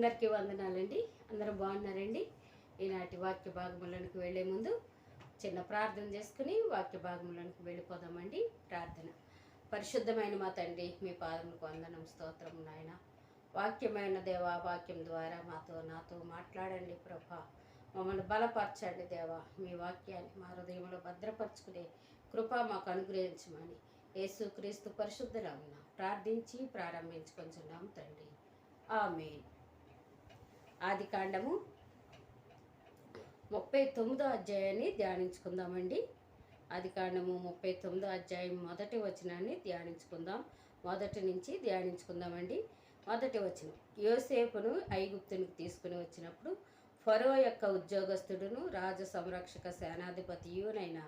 అందరికీ వందనాలండి. అందరూ బాగున్నారండి? ఈనాటి వాక్య భాగములోనికి వెళ్ళే ముందు చిన్న ప్రార్థన చేసుకుని వాక్య భాగములోనికి వెళ్ళిపోదామండి. ప్రార్థన. పరిశుద్ధమైన మా తండ్రి, మీ పాదములకు వందనం, స్తోత్రం నాయన. వాక్యమైన దేవా, వాక్యం ద్వారా నాతో మాట్లాడండి ప్రభా. మమ్మల్ని బలపరచండి దేవా. మీ వాక్యాన్ని మా హృదయంలో భద్రపరచుకునే కృప మాకు అనుగ్రహించమని యేసుక్రీస్తు పరిశుద్ధ నామమున ప్రార్థించి ప్రారంభించుకొంచున్నాం తండ్రి. ఆమేన్. ఆదికాండము 39వ అధ్యాయాన్ని ధ్యానించుకుందామండి. ఆదికాండము 39వ అధ్యాయం మొదటి వచనాన్ని ధ్యానించుకుందాం. మొదటి నుంచి ధ్యానించుకుందామండి. మొదటి వచనం. యోసేపును ఐగుప్తునికి తీసుకుని వచ్చినప్పుడు ఫరో యొక్క ఉద్యోగస్తుడును రాజ సంరక్షక సేనాధిపతియునైన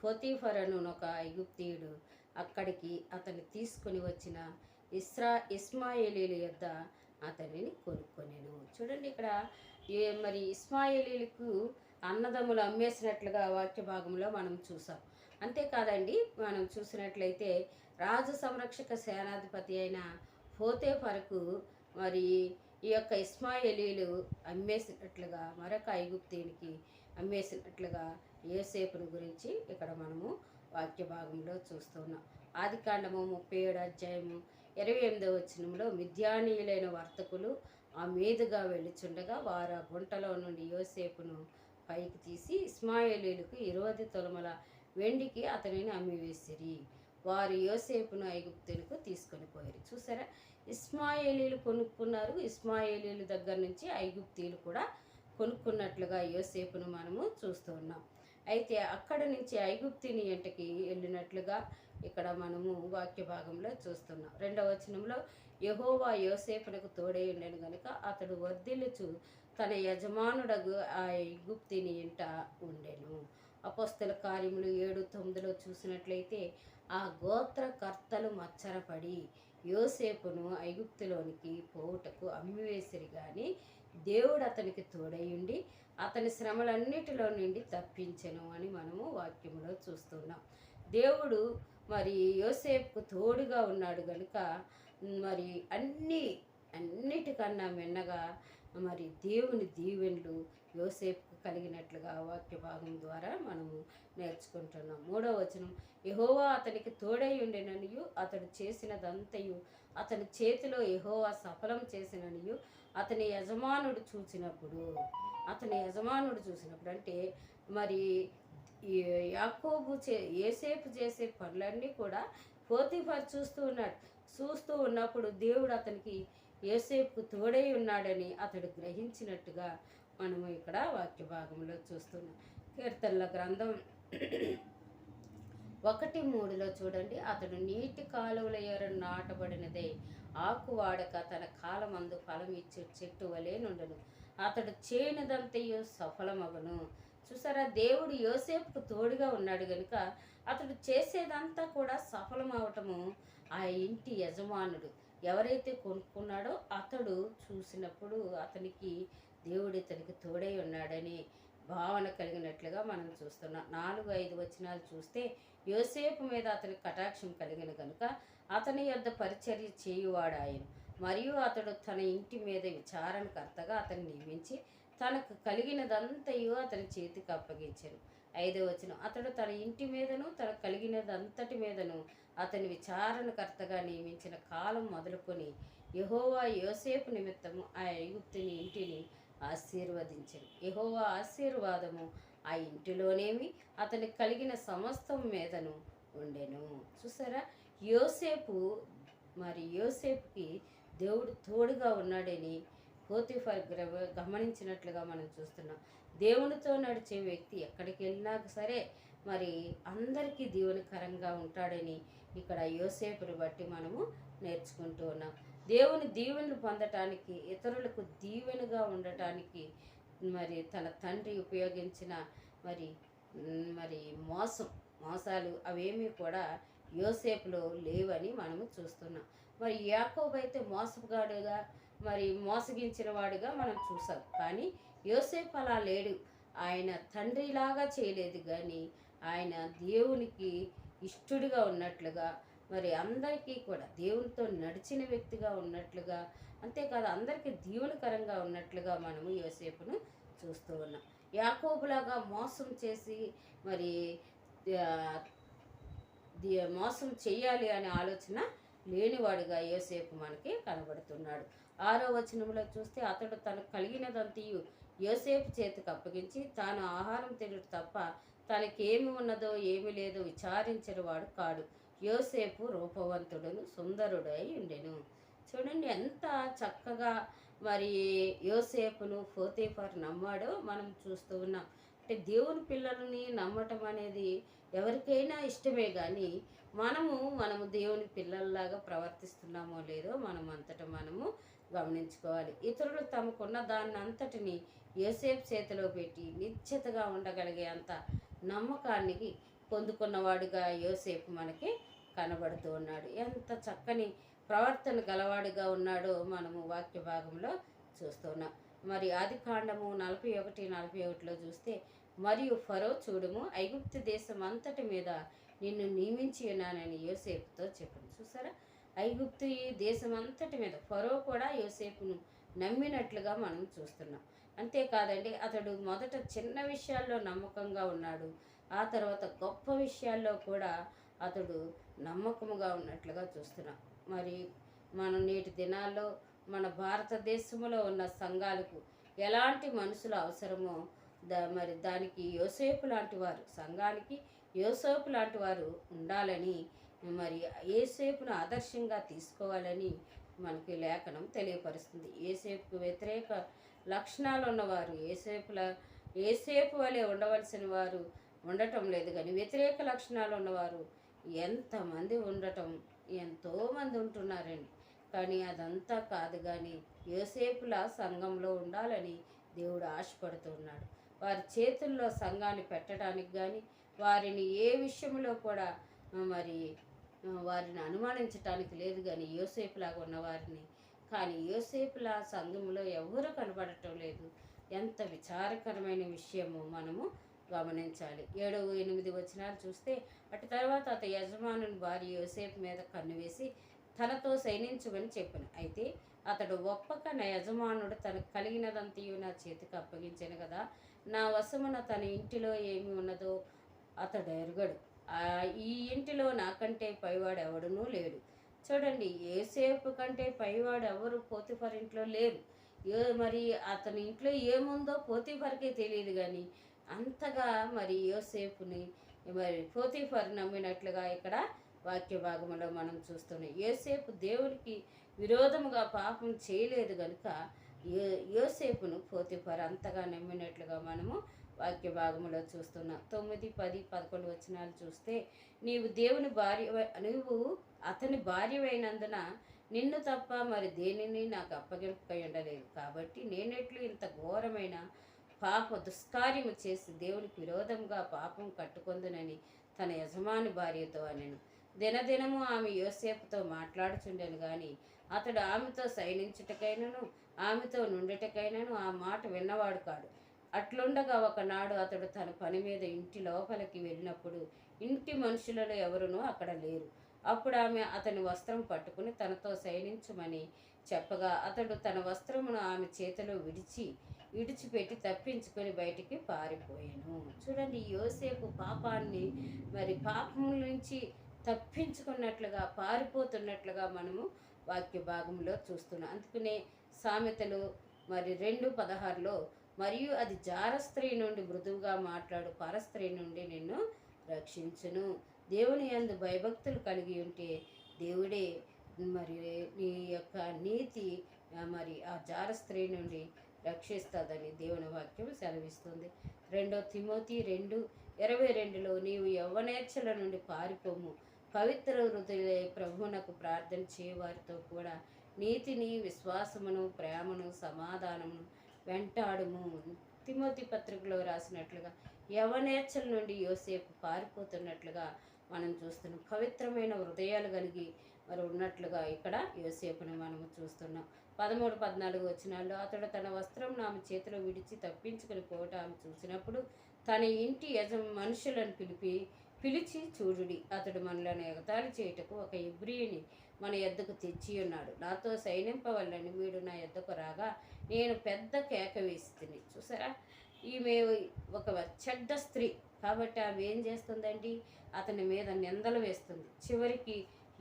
పోతీఫరను ఒక ఐగుప్తీయుడు అక్కడికి అతన్ని తీసుకుని వచ్చిన ఇస్మాయేలీల యొద్ద అతనిని కొనుక్కొనెను. చూడండి, ఇక్కడ మరి ఇస్మాయేలీలకు అన్నదమ్ములు అమ్మేసినట్లుగా వాక్య భాగంలో మనం చూసాం. అంతేకాదండి, మనం చూసినట్లయితే రాజ సంరక్షక సేనాధిపతి అయిన పోతీఫరుకు మరి ఈ యొక్క ఇస్మాయేలీలు అమ్మేసినట్లుగా, మరొక ఐగుప్తీయునికి అమ్మేసినట్లుగా యోసేపును గురించి ఇక్కడ మనము వాక్య భాగంలో చూస్తున్నాం. ఆదికాండము 37వ అధ్యాయము 28వ వచనంలో మిద్యానీయులైన వర్తకులు ఆ మీదుగా వెళ్ళుచుండగా వారు ఆ గుంటలో నుండి యోసేపును పైకి తీసి ఇస్మాయేలీలకు 20 తులముల వెండికి అతనిని అమ్మివేసిరి. వారు యోసేపును ఐగుప్తులకు తీసుకొని పోయారు. చూసారా, ఇస్మాయేలీలు కొనుక్కున్నారు. ఇస్మాయేలీల దగ్గర నుంచి ఐగుప్తీయులు కూడా కొనుక్కున్నట్లుగా యోసేపును మనము చూస్తూ ఉన్నాం. అయితే అక్కడ నుంచి ఐగుప్తిని ఇంటికి వెళ్ళినట్లుగా ఇక్కడ మనము వాక్య భాగంలో చూస్తున్నాం. 2వ వచనంలో యెహోవా యోసేపునకు తోడై ఉండెను గనుక అతడు వర్ధిల్లుచు తన యజమానుడగు ఆ ఐగుప్తిని ఇంట ఉండెను. అపోస్తల కార్యములు 7:9లో చూసినట్లయితే ఆ గోత్రకర్తలు మచ్చరపడి యోసేపును ఐగుప్తులోనికి పోవుటకు అమ్మివేసిరి గాని దేవుడు అతనికి తోడై ఉండి అతని శ్రమలన్నిటిలో నుండి తప్పించెను అని మనము వాక్యంలో చూస్తున్నాం. దేవుడు మరి యోసేపుకు తోడుగా ఉన్నాడు కనుక మరి అన్నిటికన్నా మిన్నగా మరి దేవుని దీవెనలు యోసేపుకు కలిగినట్లుగా వాక్య భాగం ద్వారా మనము నేర్చుకుంటున్నాం. 3వ వచనం. యెహోవా అతనికి తోడై ఉండెననియు అతడు చేసినదంతయు అతని చేతిలో యెహోవా సఫలం చేసిననియు అతని యజమానుడు చూసినప్పుడు అంటే మరి యోసేపు చేసే పనులన్నీ కూడా పోతీఫర్ చూస్తూ ఉన్నప్పుడు దేవుడు అతనికి యోసేపుకు తోడై ఉన్నాడని అతడు గ్రహించినట్టుగా మనము ఇక్కడ వాక్య భాగంలో చూస్తున్నాం. కీర్తనల గ్రంథం 1:3లో చూడండి, అతడు నీటి కాలువల యొర నాటబడినదే ఆకు వాడక తన కాలమందు ఫలం ఇచ్చే చెట్టు వలె నుండును, అతడు చేయనిదంతయు సఫలమగును. చూసారా, దేవుడు యోసేపుకు తోడుగా ఉన్నాడు కనుక అతడు చేసేదంతా కూడా సఫలమవటము ఆ ఇంటి యజమానుడు ఎవరైతే కొనుక్కున్నాడో అతడు చూసినప్పుడు అతనికి దేవుడు ఇతనికి తోడై ఉన్నాడని భావన కలిగినట్లుగా మనం చూస్తున్నాం. 4-5 వచనాలు చూస్తే యోసేపు మీద అతని కటాక్షం కలిగిన కనుక అతని యొద్ద పరిచర్య చేయువాడు ఆయన, మరియు అతడు తన ఇంటి మీద విచారణకర్తగా అతన్ని నియమించి తనకు కలిగినదంతయు అతని చేతికి అప్పగించారు. 5వ వచనం. అతడు తన ఇంటి మీదను తనకు కలిగినదంతటి మీదను అతని విచారణకర్తగా నియమించిన కాలం మొదలుకొని యెహోవా యోసేపు నిమిత్తము ఆ ఐగుప్తుని ఇంటిని ఆశీర్వదించారు. యెహోవా ఆశీర్వాదము ఆ ఇంటిలోనేమి అతనికి కలిగిన సమస్తం మీదను ఉండెను. చూసారా, యోసేపుకి దేవుడు తోడుగా ఉన్నాడని పోతీఫర్ గమనించినట్లుగా మనం చూస్తున్నాం. దేవునితో నడిచే వ్యక్తి ఎక్కడికి వెళ్ళినా సరే మరి అందరికీ దీవెనకరంగా ఉంటాడని ఇక్కడ యోసేపుని బట్టి మనము నేర్చుకుంటూ ఉన్నాం. దేవుని దీవెనలు పొందటానికి, ఇతరులకు దీవెనగా ఉండటానికి మరి తన తండ్రి ఉపయోగించిన మరి మోసాలు అవేమీ కూడా యోసేపులో లేవని మనము చూస్తున్నాం. మరి యాకోబు అయితే మోసగాడుగా మోసగించిన వాడుగా మనం చూసాం. కానీ యోసేపు అలా లేడు. ఆయన తండ్రిలాగా చేయలేదు, కానీ ఆయన దేవునికి ఇష్టడుగా ఉన్నట్లుగా మరి అందరికీ కూడా దేవునితో నడిచిన వ్యక్తిగా ఉన్నట్లుగా అంతేకాదు అందరికీ దీవెనకరంగా ఉన్నట్లుగా మనము యోసేపును చూస్తూ ఉన్నాం. యాకోబులాగా మోసం చేసి మరి ఆ, మోసం చెయ్యాలి అనే ఆలోచన లేనివాడుగా యోసేపు మనకి కనబడుతున్నాడు. 6వ వచనంలో చూస్తే అతడు తనకు కలిగినదంతయు యోసేపు చేతికి అప్పగించి తాను ఆహారం తినడు తప్ప తనకేమి ఉన్నదో ఏమి లేదో విచారించిన వాడు కాడు. యోసేపు రూపవంతుడును సుందరుడై ఉండెను. చూడండి ఎంత చక్కగా మరి యోసేపును పోతీఫర్ నమ్మాడో మనం చూస్తూ ఉన్నాం. అంటే దేవుని పిల్లలని నమ్మటం అనేది ఎవరికైనా ఇష్టమే, కానీ మనము దేవుని పిల్లల్లాగా ప్రవర్తిస్తున్నామో లేదో మనం అంతటా మనము గమనించుకోవాలి. ఇతరులు తమకున్న దాన్ని అంతటిని యోసేపు చేతిలో పెట్టి నిశ్చితగా ఉండగలిగే అంత నమ్మకాన్ని పొందుకున్నవాడుగా యోసేపు మనకి కనబడుతూ ఉన్నాడు. ఎంత చక్కని ప్రవర్తన గలవాడిగా ఉన్నాడో మనము వాక్య భాగంలో చూస్తున్నాం. మరి ఆది కాండము 41:41లో చూస్తే, మరియు ఫరో చూడుము, ఐగుప్తు దేశం అంతటి మీద నిన్ను నియమించి ఉన్నానని యోసేపుతో చెప్పాను. చూసారా, ఐగుప్తు ఈ దేశం అంతటి మీద ఫరో కూడా యోసేపును నమ్మినట్లుగా మనం చూస్తున్నాం. అంతేకాదండి, అతడు మొదట చిన్న విషయాల్లో నమ్మకంగా ఉన్నాడు, ఆ తర్వాత గొప్ప విషయాల్లో కూడా అతడు నమ్మకముగా ఉన్నట్లుగా చూస్తున్నాం. మరి మనం నేటి దినాల్లో మన భారతదేశంలో ఉన్న సంఘాలకు ఎలాంటి మనుషులు అవసరమో మరి దానికి యోసేపు లాంటి వారు, సంఘానికి యోసేపు లాంటి వారు ఉండాలని, మరి యోసేపును ఆదర్శంగా తీసుకోవాలని మనకి లేఖనం తెలియపరుస్తుంది. యోసేపుకు వ్యతిరేక లక్షణాలు ఉన్నవారు యోసేపు వలె ఉండవలసిన వారు ఉండటం లేదు, కానీ వ్యతిరేక లక్షణాలు ఉన్నవారు ఎంతమంది ఉండటం, ఎంతోమంది ఉంటున్నారండి. కానీ అదంతా కాదు, కానీ యోసేపుల సంఘంలో ఉండాలని దేవుడు ఆశపడుతున్నాడు. వారి చేతుల్లో సంఘాన్ని పెట్టడానికి కానీ వారిని ఏ విషయంలో కూడా మరి వారిని అనుమానించటానికి లేదు, కానీ యోసేపులాగా ఉన్నవారిని. కానీ యోసేపుల సంఘంలో ఎవరు కనబడటం లేదు. ఎంత విచారకరమైన విషయము మనము గమనించాలి. 7, 8 వచనాలు చూస్తే, అటు తర్వాత అతని యజమానుని భార్య యోసేపు మీద కన్ను వేసి తనతో శయనించమని చెప్పాను. అయితే అతడు ఒప్పక, నా యజమానుడు తనకు కలిగినదంతయు నా చేతికి అప్పగించాను కదా, నా వశమున తన ఇంటిలో ఏమి ఉన్నదో అతడు ఎరుగడు, ఈ ఇంటిలో నాకంటే పైవాడు ఎవడునూ లేడు. చూడండి, యోసేపు కంటే పైవాడు ఎవరు పోతీఫర్ ఇంట్లో లేరు. మరి అతని ఇంట్లో ఏముందో పోతీఫర్కే తెలియదు, కానీ అంతగా మరి యోసేపుని మరి పోతీఫర్ నమ్మినట్లుగా ఇక్కడ వాక్య భాగంలో మనం చూస్తున్నాం. యోసేపు దేవునికి విరోధముగా పాపం చేయలేదు కనుక యోసేపును పోతీఫర్ అంతగా నమ్మినట్లుగా మనము వాక్య భాగంలో చూస్తున్నాం. 9, 10, 11 వచనాలు చూస్తే, నీవు అతని భార్యవైనందున నిన్ను తప్ప మరి దేనిని నాకు అప్పగింపై ఉండలేదు, కాబట్టి నేనెట్లు ఇంత ఘోరమైన దుష్కార్యము చేసి దేవునికి విరోధంగా పాపం కట్టుకొందునని తన యజమాని భార్యతో అనెను. దినదినము ఆమె యోసేపుతో మాట్లాడుచుండెను, కానీ అతడు ఆమెతో శయనించుటకైనను ఆమెతో నుండుటకైనను ఆ మాట విన్నవాడు కాడు. అట్లుండగా ఒకనాడు అతడు తన పని మీద ఇంటి లోపలికి వెళ్ళినప్పుడు ఇంటి మనుషులలో ఎవరునూ అక్కడ లేరు. అప్పుడు ఆమె అతని వస్త్రం పట్టుకుని తనతో శయనించుమని చెప్పగా అతడు తన వస్త్రమును ఆమె చేతిలో విడిచిపెట్టి తప్పించుకొని బయటికి పారిపోయాను. చూడండి, యోసేపు పాపాన్ని మరి పాపం నుంచి తప్పించుకున్నట్లుగా పారిపోతున్నట్లుగా మనము వాక్య భాగంలో చూస్తున్నాం. అందుకనే సామెతలు మరి 2:16లో, మరియు అది జార స్త్రీ నుండి మృదువుగా మాట్లాడు పరస్త్రీ నుండి నిన్ను రక్షించును. దేవుని యందు భయభక్తులు కలిగి ఉంటే దేవుడే మరి నీ యొక్క నీతి మరి ఆ జార స్త్రీ నుండి రక్షిస్తుందని దేవుని వాక్యం సెలవిస్తుంది. 2 తిమోతి 2:22లో, నీవు యవ్వనేచ్ఛల నుండి పారిపోము, పవిత్ర హృదయులై ప్రభువునకు ప్రార్థన చేయవారితో కూడా నీతిని, విశ్వాసమును, ప్రేమను, సమాధానమును వెంటాడుము. తిమోతి పత్రికలో రాసినట్లుగా యవ్వనేచ్ఛల నుండి యోసేపు పారిపోతున్నట్లుగా మనం చూస్తున్నాం. పవిత్రమైన హృదయాలు కలిగి మరి ఉన్నట్లుగా ఇక్కడ యోసేపును మనము చూస్తున్నాం. 13, 14 వచనాల్లో, అతడు తన వస్త్రం ఆమె చేతిలో విడిచి తప్పించుకుని పోవటం ఆమె చూసినప్పుడు తన ఇంటి మనుషులను పిలిచి, చూడుడి, అతడు మనలను ఎగతాళి చేయుటకు ఒక ఇబ్రియుని మన యొద్దకు తెచ్చి ఉన్నాడు. నాతో సైనింపవల్లని వీడు నా యొద్దకు రాగా నేను పెద్ద కేక వేసి తిని. చూసారా, ఈమె ఒక చెడ్డ స్త్రీ కాబట్టి ఆమె ఏం చేస్తుందండి, అతని మీద నిందలు వేస్తుంది. చివరికి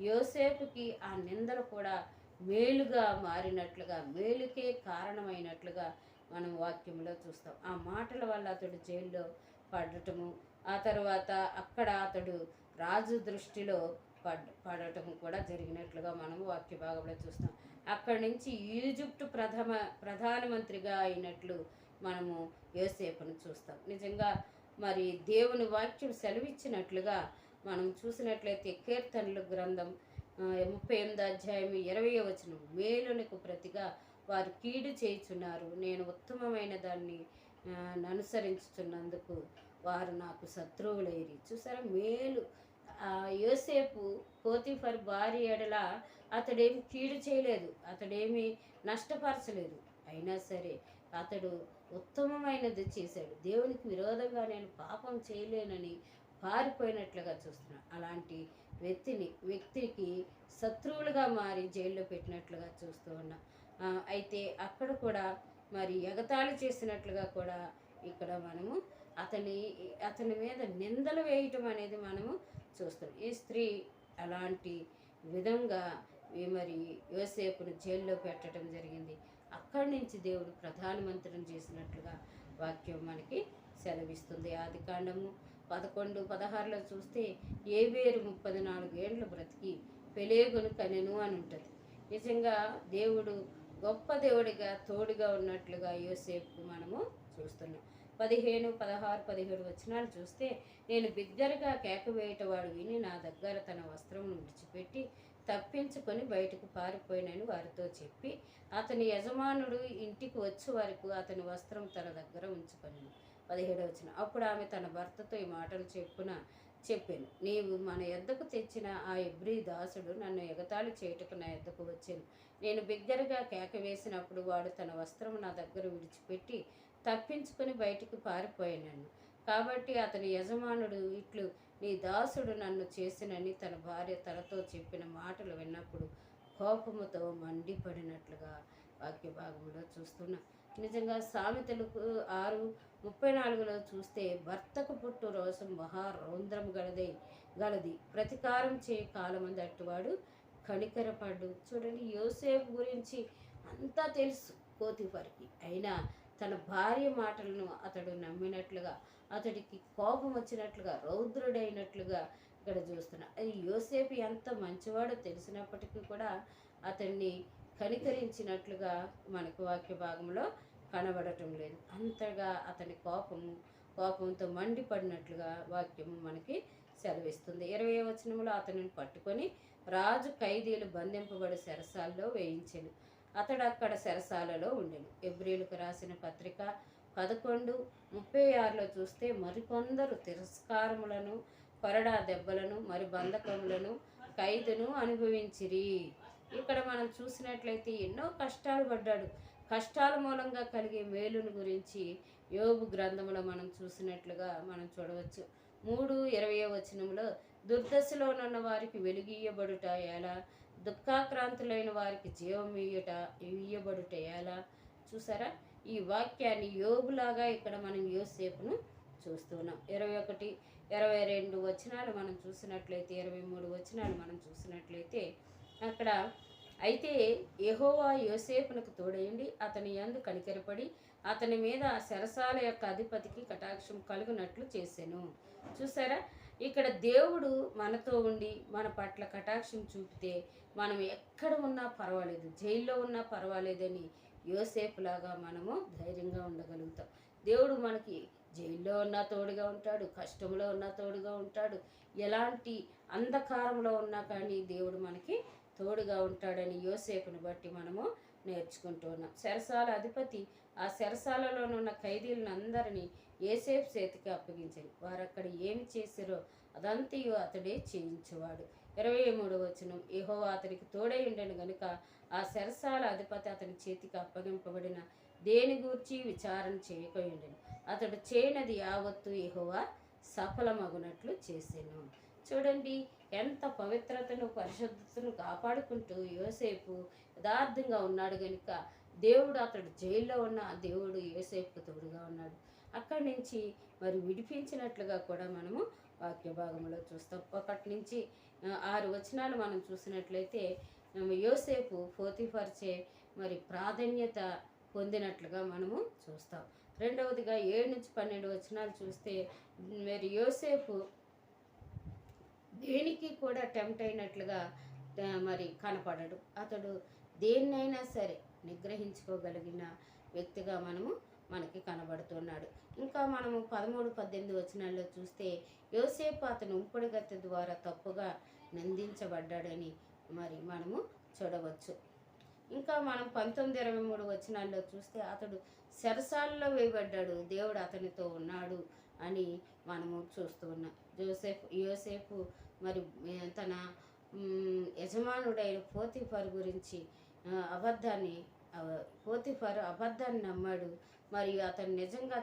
యోసేపుకి ఆ నిందలు కూడా మేలుగా మారినట్లుగా, మేలుకే కారణమైనట్లుగా మనం వాక్యంలో చూస్తాం. ఆ మాటల వల్ల అతడు జైల్లో పడటము, ఆ తర్వాత అక్కడ అతడు రాజు దృష్టిలో పడటం కూడా జరిగినట్లుగా మనము వాక్య భాగంలో చూస్తాం. అక్కడి నుంచి ఈజిప్టు ప్రధానమంత్రిగా అయినట్లు మనము యోసేపును చూస్తాం. నిజంగా మరి దేవుని వాక్యం సెలవిచ్చినట్లుగా మనం చూసినట్లయితే కీర్తనల గ్రంథం 38 అధ్యాయం 20వ వచనం, మేలునకు ప్రతిగా వారు కీడు చేయుచున్నారు, నేను ఉత్తమమైన దాన్ని అనుసరించుచున్నందుకు వారు నాకు శత్రువులైరి. చూసారా, మేలు. యోసేపు పోతీఫర్ భార్య ఎడల అతడేమి కీడు చేయలేదు, అతడేమి నష్టపరచలేదు. అయినా సరే అతడు ఉత్తమమైనది చేశాడు. దేవునికి విరోధంగా నేను పాపం చేయలేనని పారిపోయినట్లుగా చూస్తున్నాను. అలాంటి వ్యక్తికి శత్రువులుగా మారి జైల్లో పెట్టినట్లుగా చూస్తూ ఉన్నాం. అయితే అక్కడ కూడా మరి ఎగతాళి చేసినట్లుగా కూడా ఇక్కడ మనము అతని మీద నిందలు వేయటం అనేది మనము చూస్తాం. ఈ స్త్రీ అలాంటి విధంగా మరి యోసేపును జైల్లో పెట్టడం జరిగింది. అక్కడి నుంచి దేవుడు ప్రధానమంత్రిని చేసినట్లుగా వాక్యం మనకి సెలవిస్తుంది. ఆదికాండము 11:16లో చూస్తే ఏబేరు 34 ఏండ్లు బ్రతికి పెలేగును కనెను అని ఉంటుంది. నిజంగా దేవుడు గొప్ప దేవుడిగా తోడుగా ఉన్నట్లుగా యోసేపుకు మనము చూస్తున్నాం. 15, 16, 17 వచనాలు చూస్తే, నేను బిగ్గరగా కేక వేయటవాడు విని నా దగ్గర తన వస్త్రం విడిచిపెట్టి తప్పించుకొని బయటకు పారిపోయినని వారితో చెప్పి అతని యజమానుడు ఇంటికి వచ్చే వరకు అతని వస్త్రం తన దగ్గర ఉంచుకొని. 17వ వచనం, అప్పుడు ఆమె తన భర్తతో ఈ మాటలు చెప్పాను, నీవు మన యొద్దకు తెచ్చిన ఆ ఎబ్రీ దాసుడు నన్ను ఎగతాళి చేయుటకు నా యొద్దకు వచ్చాను. నేను బిగ్గరగా కేక వేసినప్పుడు వాడు తన వస్త్రం నా దగ్గర విడిచిపెట్టి తప్పించుకొని బయటికి పారిపోయాను. కాబట్టి అతని యజమానుడు ఇట్లు నీ దాసుడు నన్ను చేసినని తన భార్య తనతో చెప్పిన మాటలు విన్నప్పుడు కోపముతో మండిపడినట్లుగా వాక్య భాగంలో చూస్తున్నా. నిజంగా సామెతలకు 6:34లో చూస్తే, భర్తకు పుట్టు రోషం మహారౌద్రం గలది, ప్రతీకారం చేయ కాలమంది అట్టువాడు కనికరపడ్డు. చూడండి, యోసేపు గురించి అంతా తెలుసు పోతీఫర్కి, అయినా తన భార్య మాటలను అతడు నమ్మినట్లుగా, అతడికి కోపం వచ్చినట్లుగా, రౌద్రుడైనట్లుగా ఇక్కడ చూస్తున్నా. యోసేపు ఎంత మంచివాడో తెలిసినప్పటికీ కూడా అతన్ని కనికరించినట్లుగా మనకు వాక్య భాగంలో కనబడటం లేదు. అంతగా అతని కోపంతో మండిపడినట్లుగా వాక్యము మనకి సెలవిస్తుంది. 20వ వచనంలో అతనిని పట్టుకొని రాజు ఖైదీలు బంధింపబడి చెరసాలలో వేయించెను. అతడు అక్కడ చెరసాలలో ఉండెను. ఎబ్రీయులకు రాసిన పత్రిక 11:36లో చూస్తే, మరికొందరు తిరస్కారములను, కొరడా దెబ్బలను, మరి బంధకములను, ఖైదును అనుభవించిరి. ఇక్కడ మనం చూసినట్లయితే ఎన్నో కష్టాలు పడ్డాడు. కష్టాల మూలంగా కలిగే మేలును గురించి యోబు గ్రంథంలో మనం చూసినట్లుగా మనం చూడవచ్చు. 3:20వ వచనంలో, దుర్దశలోనున్న వారికి వెలుగియ్యబడుట ఎలా, దుఃఖాక్రాంతులైన వారికి జీవం ఇయ్యబడుట ఎలా. చూసారా, ఈ వాక్యాన్ని యోబులాగా ఇక్కడ మనం యోసేపును చూస్తున్నాం. 21, 22 వచనాలు మనం చూసినట్లయితే, 23 వచనాలు మనం చూసినట్లయితే అక్కడ, అయితే యెహోవా యోసేపునకు తోడయుండి అతని యందు కనికరపడి అతని మీద ఆ చెరసాల యొక్క అధిపతికి కటాక్షం కలుగునట్లు చేసెను. చూసారా, ఇక్కడ దేవుడు మనతో ఉండి మన పట్ల కటాక్షం చూపితే మనం ఎక్కడ ఉన్నా పర్వాలేదు, జైల్లో ఉన్నా పర్వాలేదని యోసేపులాగా మనము ధైర్యంగా ఉండగలుగుతాం. దేవుడు మనకి జైల్లో ఉన్నా తోడుగా ఉంటాడు, కష్టంలో ఉన్నా తోడుగా ఉంటాడు, ఎలాంటి అంధకారంలో ఉన్నా కానీ దేవుడు మనకి తోడుగా ఉంటాడని యోసేపుని బట్టి మనము నేర్చుకుంటూ ఉన్నాం. చెరసాల అధిపతి ఆ చెరసాలలోనున్న ఖైదీలను అందరినీ యోసేపు చేతికి అప్పగించారు. వారు అక్కడ ఏమి చేశారో అదంతయు అతడే చేయించేవాడు. 23వ వచనం, యెహోవా అతనికి తోడై ఉండెను గనుక ఆ చెరసాల అధిపతి అతని చేతికి అప్పగింపబడిన దేని గూర్చి విచారణ చేయకపోయిండెను. అతడు చేయనది యావత్తు యెహోవా సఫలమగునట్లు చేసెను. చూడండి, ఎంత పవిత్రతను పరిశుద్ధతను కాపాడుకుంటూ యోసేపు యథార్థంగా ఉన్నాడు కనుక దేవుడు అతడు జైల్లో ఉన్న దేవుడు యోసేపుకు తోడుగా ఉన్నాడు. అక్కడి నుంచి మరి విడిపించినట్లుగా కూడా మనము వాక్య భాగంలో చూస్తాం. 1 నుంచి 6 వచనాలు మనం చూసినట్లయితే యోసేపు పోతీఫర్చే మరి ప్రాధాన్యత పొందినట్లుగా మనము చూస్తాం. రెండవదిగా 7 నుంచి 12 వచనాలు చూస్తే మరి యోసేపు దేనికి కూడా టెంప్ట్ అయినట్లుగా మరి కనపడడు. అతడు దేన్నైనా సరే నిగ్రహించుకోగలిగిన వ్యక్తిగా మనకి కనబడుతున్నాడు. ఇంకా మనము 13-18 వచనాల్లో చూస్తే యోసేపు అతను ఉంపుడుగత్తె ద్వారా తప్పుగా నిందించబడ్డాడని మరి మనము చూడవచ్చు. ఇంకా మనం 19-23 వచనాల్లో చూస్తే అతడు చెరసాలలో వేయబడ్డాడు, దేవుడు అతనితో ఉన్నాడు అని మనము చూస్తూ ఉన్నాం. యోసేపు మరి తన యజమానుడైన పోతీఫర్ గురించి పోతీఫర్ అబద్ధాన్ని నమ్మాడు. మరియు అతను నిజంగా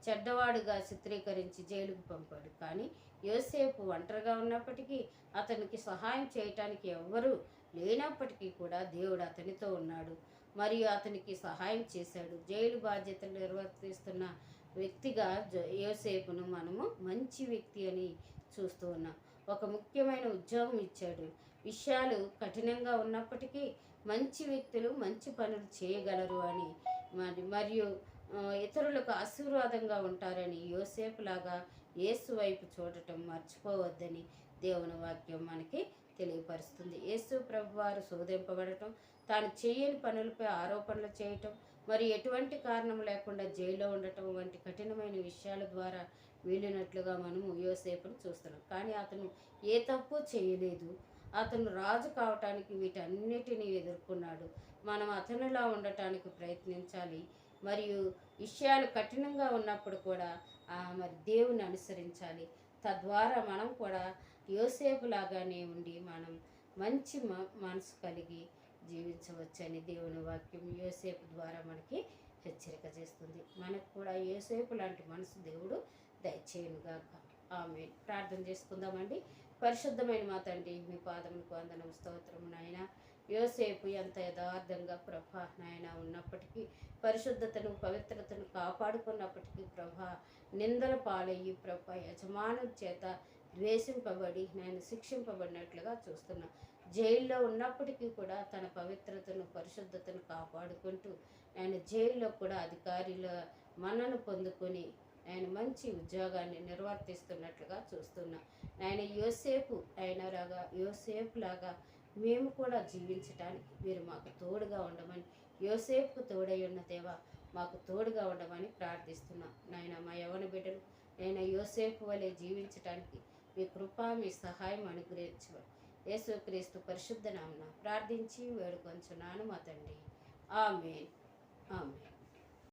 చెడ్డవాడుగా చిత్రీకరించి జైలుకు పంపాడు. కానీ యోసేపు ఒంటరిగా ఉన్నప్పటికీ, అతనికి సహాయం చేయటానికి ఎవ్వరూ లేనప్పటికీ కూడా దేవుడు అతనితో ఉన్నాడు మరియు అతనికి సహాయం చేశాడు. జైలు బాధ్యతలు నిర్వర్తిస్తున్న వ్యక్తిగా యోసేపును మనము మంచి వ్యక్తి అని చూస్తూ ఉన్నాం. ఒక ముఖ్యమైన ఉద్యోగం ఇచ్చాడు. విషయాలు కఠినంగా ఉన్నప్పటికీ మంచి వ్యక్తులు మంచి పనులు చేయగలరు అని మరియు ఇతరులకు ఆశీర్వాదంగా ఉంటారని యోసేపులాగా యేసు వైపు చూడటం మర్చిపోవద్దని దేవుని వాక్యం మనకి తెలియపరుస్తుంది. యేసు ప్రభువారు శోధింపబడటం, తాను చేయని పనులపై ఆరోపణలు చేయటం, మరి ఎటువంటి కారణం లేకుండా జైల్లో ఉండటం వంటి కఠినమైన విషయాల ద్వారా వీలినట్లుగా మనము యోసేపును చూస్తున్నాం. కానీ అతను ఏ తప్పు చేయలేదు. అతను రాజు కావటానికి వీటన్నిటినీ ఎదుర్కొన్నాడు. మనం అతనిలా ఉండటానికి ప్రయత్నించాలి. మరియు విషయాలు కఠినంగా ఉన్నప్పుడు కూడా మరి దేవుని అనుసరించాలి. తద్వారా మనం కూడా యోసేపు లాగానే ఉండి మనం మంచి మనసు కలిగి జీవించవచ్చని దేవుని వాక్యం యోసేపు ద్వారా మనకి హెచ్చరిక చేస్తుంది. మనకు కూడా యోసేపు లాంటి మనసు దేవుడు దయచేయునుగాక. ఆమేన్. ప్రార్థన చేసుకుందామండి. పరిశుద్ధమైన మా తండ్రి, మీ పాదములకు వందనం, స్తోత్రము నాయన. యోసేపు ఎంత యథార్థంగా ప్రభా నాయన ఉన్నప్పటికీ, పరిశుద్ధతను పవిత్రతను కాపాడుకున్నప్పటికీ ప్రభా నిందల పాలయ్యి ప్రభా యజమాను చేత ద్వేషింపబడి నేను శిక్షింపబడినట్లుగా చూస్తున్నా. జైల్లో ఉన్నప్పటికీ కూడా తన పవిత్రతను పరిశుద్ధతను కాపాడుకుంటూ ఆయన జైల్లో కూడా అధికారుల మన్నను పొందుకొని ఆయన మంచి ఉద్యోగాన్ని నిర్వర్తిస్తున్నట్లుగా చూస్తున్నా. ఆయన యోసేపు లాగా మేము కూడా జీవించడానికి మీరు మాకు తోడుగా ఉండమని, యోసేపుకు తోడై ఉన్న దేవా మాకు తోడుగా ఉండమని ప్రార్థిస్తున్నా. నాయన మా యవ్వన బిడ్డలు యోసేపు వలె జీవించడానికి మీ కృప, మీ సహాయం అనుగ్రహించమని యేసుక్రీస్తు పరిశుద్ధ నామమున ప్రార్థించి వేడుకొంచున్నాను మా తండ్రి. ఆమేన్. ఆమేన్.